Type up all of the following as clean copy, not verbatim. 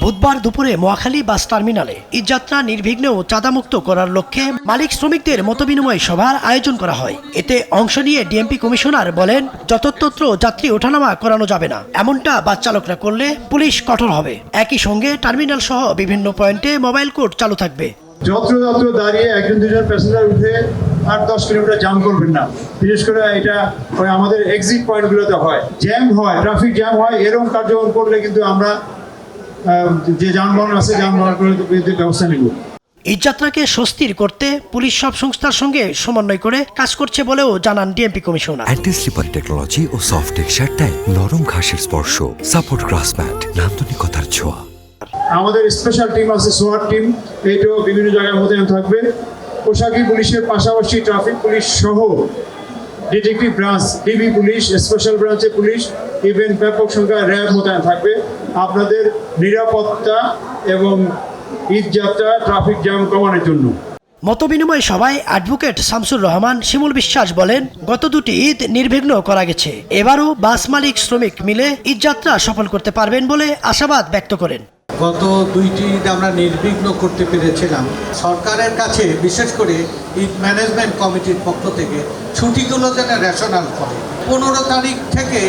বুধবার দুপুরে মহাখালী বাস টার্মিনালে ঈদযাত্রা নির্বিঘ্নে ও চাঁদামুক্ত করার লক্ষ্যে মালিক শ্রমিকদের মতবিনিময় সভার আয়োজন করা হয়। এতে অংশ নিয়ে ডিএমপি কমিশনার বলেন, যতত্র যাত্রী ওঠানামা করানো যাবে না, এমনটা বাস চালকরা করলে পুলিশ কঠোর হবে। একই সঙ্গে টার্মিনাল সহ বিভিন্ন পয়েন্টে মোবাইল কোর্ট চালু থাকবে। যত্র দাঁড়িয়ে একজন দুজন প্যাসেঞ্জার উঠে 8-10 কিলোমিটার জাম করবেন না। বিশেষ করে এটা আমাদের এক্সিট পয়েন্টগুলোতে হয়, জ্যাম হয়, ট্রাফিক জ্যাম হয়। এরকম কার্যক্রম করলে কিন্তু আমরা যে যানবাহন আছে যানবাহনগুলোর বিরুদ্ধে ব্যবস্থা নেব। ঈদযাত্রাকে স্বস্তির করতে পুলিশ সব সংস্থার সঙ্গে সমন্বয় করে কাজ করছে বলেও জানান DMP commissioner. Anti slipper technology ও সফট টেক্সচারটায় নরম ঘাসের স্পর্শ, সাপোর্ট গ্রাস ম্যাট, নান্দনিকতার ছোঁয়া। আমাদের স্পেশাল টিম আছে, সোয়াট টিম, এইটাও বিভিন্ন জায়গায় মোতায়েন থাকবে। পোশাকি পুলিশের পাশাপাশি ট্রাফিক পুলিশ সহ detective branch, DB police, special ব্রাঞ্চের পুলিশ, ইভেন ব্যাপক সংখ্যায় র্যাব মোতায়েন থাকবে আপনাদের নিরাপত্তা এবং ঈদযাত্রা ট্রাফিক জ্যাম কমানোর জন্য। মতবিনিময় সভায় অ্যাডভোকেট শামসুর রহমান শিমুল বিশ্বাস বলেন, গত দুটি ঈদ নির্বিঘ্ন করা গেছে, এবারও বাস মালিক শ্রমিক মিলে ঈদযাত্রা সফল করতে পারবেন বলে আশাবাদ ব্যক্ত করেন। গত দুইটি ঈদ আমরা নির্বিঘ্ন করতে পেরেছিলাম। সরকারের কাছে বিশেষ করে ঈদ ম্যানেজমেন্ট কমিটির পক্ষ থেকে ছুটিগুলো যেন রেশনাল করে। 15 তারিখ থেকে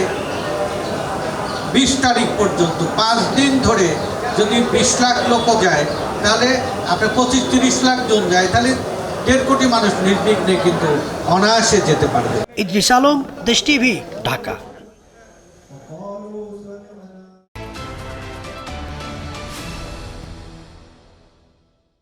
20 তারিখ পর্যন্ত 5 দিন ধরে যদি 20 লাখ লোকও যায়, তাহলে আপনার 25-30 লাখ জন যায়, তাহলে 1.5 কোটি মানুষ নির্বিঘ্নে কিন্তু অনায়াসে যেতে পারবে। ইদ্রিস আলম, দেশ টিভি, ঢাকা।